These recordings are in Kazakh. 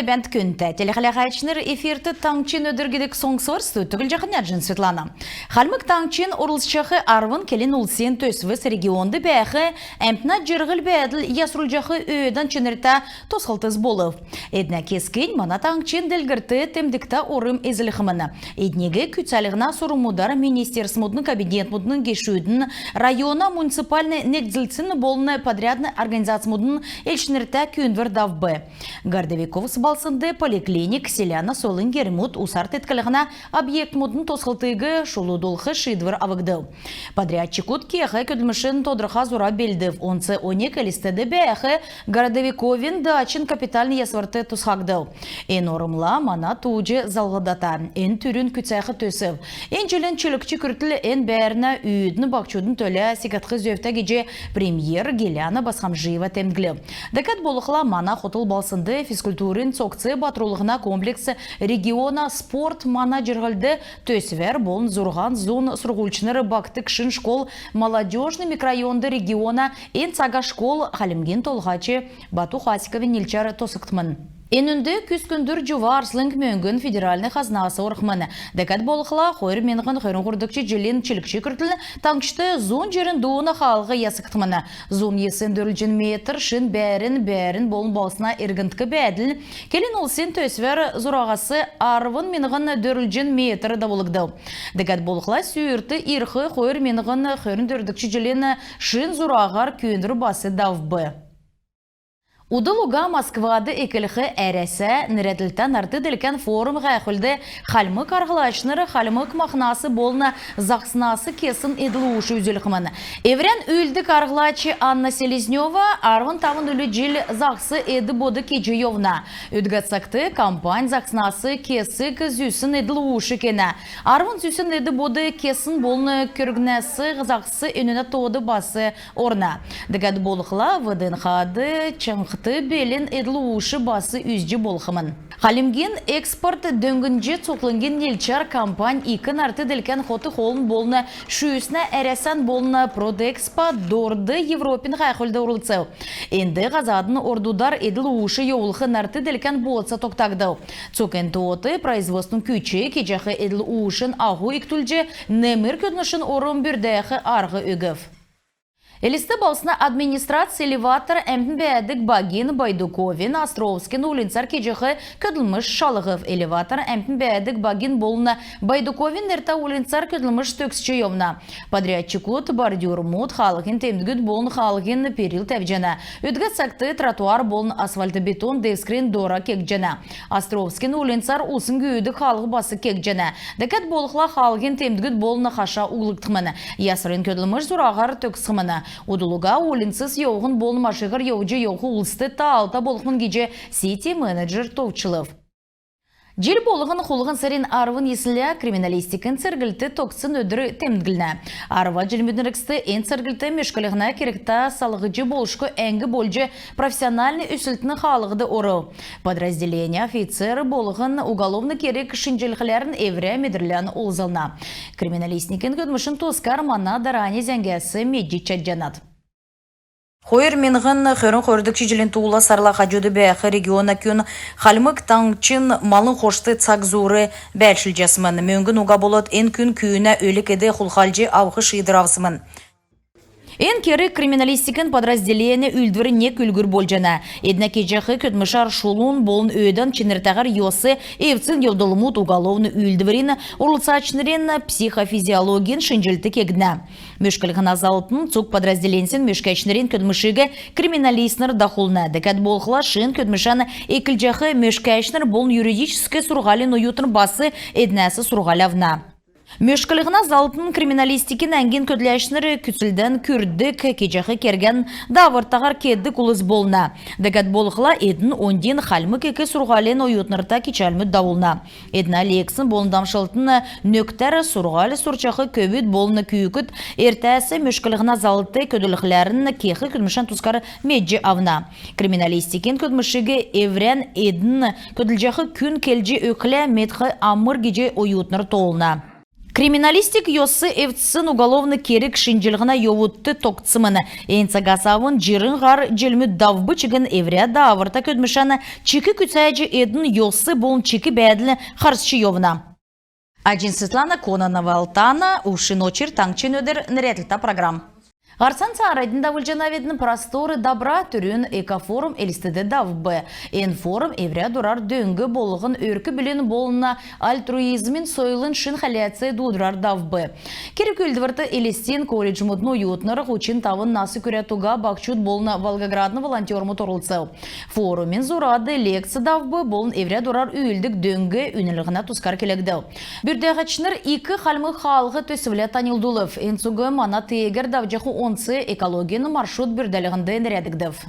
бәнт күнті. Телехалахайчыныр эфирті таңчин өдіргедік соңсырсты түгіл жақын әржін Светлана. Халмык таңчин орылсчақы арвын келін ұлсен төсвіс регионды бәқі әмпіна жырғыл бәділ ясрулжақы өйдан чынырта тосқылтыз болып. Эдна кескен мана таңчин ділгірті темдікта орым ezіліхіміні. Эднеге күтсалығына сұрымудар министерсмудның кабинет мудның кешудің района муниципальный негзілцін болны подрядны организациямудның эльшінірта күндвір давбы. Гардовиков сыбалсынды поликлиник селяна солын кермуд усарт еткілігіна объект мудын тосқылтыгы шулудулхы шидвір авыгды. Подрядчикут кеғі көділмішін тодырға зура белдів. Онцы 12 листеді бәйәқі Гардовиковин дачин капитальный ясварты тусхагды. Ен орымла мана туыжы залғыдата. Ен түрін күтсәқі төсів. Ен жылын чүлікчі күртілі ен бәріні үйдіні бақчудың төлі секатқы зөфті геже премьер Геляна Басхамжиева темгілі. Дәкәт болықла мана хотыл балсынды физкультурин цокцы батрулығына комплексы региона спорт мана жырғылды төсвер болын зурған зон сұрғылчыныры бактык шын школ молодежный микрорайонды региона ен сага школ халимген толғачы Бату Хасиковин Нильчар тосықтымын. Енінді күскүндір жува арслынг мөңгін федеральный хазнасы орқманы. Дәкәт болықла қойыр менғын қойрын құрдықчы жылин чілікші күртілі таңшты зон жерін дуына қалғы ясықтыманы. Зон есін 4 метр шын бәрін болын балсына ергінткі бәділ. Келін олсен төсвер зұрағасы арвын менғын 4 метр да болықды. Дәкәт болықла сүйірті ирхы қойыр менғын қойрын дөрдікчі жылин шын зұрағар күйіндір басы давбы. Удылуга Москвады экіліхі әрәсі нірәділтен арты ділкен форум ғайқылды қалмык арғылашныры қалмык мақнасы болына зақсынасы кесін еділуышы үзіліқімін. Еврен үлдік арғылачы Анна Селезнева арвын тамын үлі жил зақсы еді боды кеже евна. Үдгатсақты кампань зақсынасы кесік зүйсін еділуышы кені. Арвын зүйсін еді боды кесін болыны көргінәсі зақсы үніне тоды басы орна. Дігәд болықла вадын қады чыңқы белін эдлуышы басы үзжі болқымын. Халимген экспорт дөңгінже цоқлынген нелчар компань икін арты ділкен хоты холын болына шүйісіне әрәсан болына Продэкспо дорды Европин қайқылды ұрылцау. Енді ғазадын ордудар эдлуышы еуылқы нарты ділкен болса тоқтағды. Цокен тоты производствын күчі кежақы эдлуышын ағу иктүлже немір көднішін орын бүрдәйқі арғы өгів. Элисті балсына администрация элеватор әмін бәдік Багин, Байдуковин, Островскин, Улинцар кежіғі көділміш шалығып. Элеватор әмін бәдік Багин болына Байдуковин әрта Улинцар көділміш төксчі емна. Подрядчикут, бордюр мұд, халығын темдігіт болын халығын перил тәвжена. Өдгіт сақты тротуар болын асфальты бетон дескрин дора кекжена. Островскин, Улинцар ұсын күйді халығы басы кекжена. Дәкәт болықла халығын темдігіт болына қаша ұлықтымыны. Ясырын көділміш зұрағар төксіміні. Удулуга улинсыз еуғын болын машығыр еуджі еуғы ұлысты та-алта болықмын геже сети менеджер товчылып. Жел болығын құлығын сәрін арвын есілі криминалистикін ціргілті токсын өдірі темдгіліне. Арва желмедініріксті ен ціргілті мешкілігіне керекті салығыжы болышқы әңгі болжы профессиональный үсілтіні қалығыды оры. Подразделение офицер болығын уголовны керек шынжелхілерін евре медірлен олзылна. Криминалистикін көдмішін тоскар мана дарани зәңгәсі меджи чаджанат. Хойыр менғын қөрін қөрдік шежілін туыла сарлаға жөді бәқі региона күн қалмык таңчын малын қошты цағзуры бәлшіл жасымын. Мөңгін уға болот ен күн күйіне өлік еді құлқалжы ауқы шыйдыравсымын. Ен кері криминалистикін подразделені үлдвірі не күлгір болжана. Една кежақы көтмішар шулун болын өйдан ченіртағар йосы евцін евдолымут уголовны үлдвірін ұрлысачнырен психофизиологин шынжілті кегна. Мөшкілігін азалытын цук подразделенсен мөшкәчнырен көтмішігі криминалистнер дахулна. Дәкәт болқыла шын көтмішаны екіл мөшкәчнер болын юридическі сұрғалин уютын басы еднәсі сұрғалявна. Мөшкілігіна залтын криминалистикін әңген көділәшінірі күтілден күрдік кежақы керген давыртағар кеддік ұлыз болна. Дәкәт болықла едін онден қалмы кекі сұрғален ойытнырта кечәлмі дауылна. Едін әлексін болындамшылтын нөктәрі сұрғалы сұрчақы көбіт болыны күйікіт ертәсі мөшкілігіна залты көділіқләрін кеқі күдмішін тұскары меджі авна. Криминалистикін көдмішігі еврен едін көділжақы күн келжі өкілі метқі амыр геже ойытныр толына. Криминалистик йосы эвтсын уголовны керек шинжилгына йовутты токтсымыны. Энцагасавын жирын ғар желмі давбы чигін еврия давырта көдмішаны чики күтсәйджі едін йосы болын чики бәділі қарсчы йовына. Аджин Светлана Кононова Алтана, Ушиночер Таңчин өдір нәретліта программ. Гарсанца арадында вылжанаведінің просторы добра түрін экофорум элістеді давбы. Форум еврия дурар дөңгі болығын өркі білін болына альтруизмин сойлын шын халяция дудырар давбы. Керек өлдівірті элестен колледж мұдны уютнырық үшін тавын насы күрятуға бақчуд болына Волгоградны волонтермы торылсау. Форумын зурады лекция давбы болын еврия дурар үйілдік дөңгі үнілігіна тұскар келегді. Бүрдәғачныр екі қалмы қалғы төсівлі танылдулып. Энсуғы мана тегер давжақы онсы экологияны маршрут бүрдәлігінде нәрәдігдів.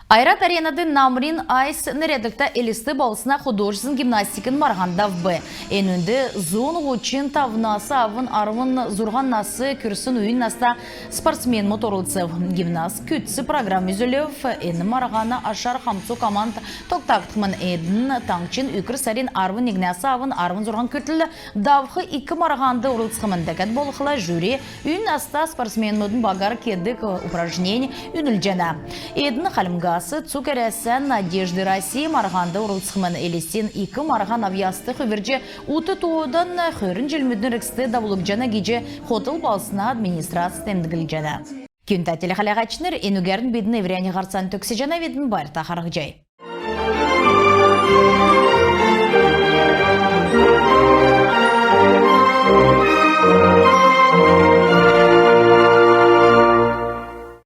Айрат аренады намрин айс нәредікті элісті балысына художесын гимнастикін марғандав бі. Өнінді зон ғучин тавнасы авын арвын зұрған насы күрсін үйін наста спортсмен моторылцев. Гимнаст күтсі программ үзілів, әні марғаны ашар қамсу команд тоқтақтымын әдін таңчин үкір сәрін арвын игнасы авын арвын зұрған күтілі давқы икі марғанды ұрылцқымын дәкәт болықыла жюри үйін наста спортсмен мұдын бағар кедік упражнень үніл жәна. Әдін қалымға Цукересен Надежды России марғанды ұрылсықмын елестен екі марған авиясты хүверже ұты туыдан көрін желмүдін ріксті давылық жана геже хотыл балсына администрация тендігіл жана. Күнті телеқалағачыныр енугерін бедін еврияне ғарсан төксі жана ведін бар тақарық жай.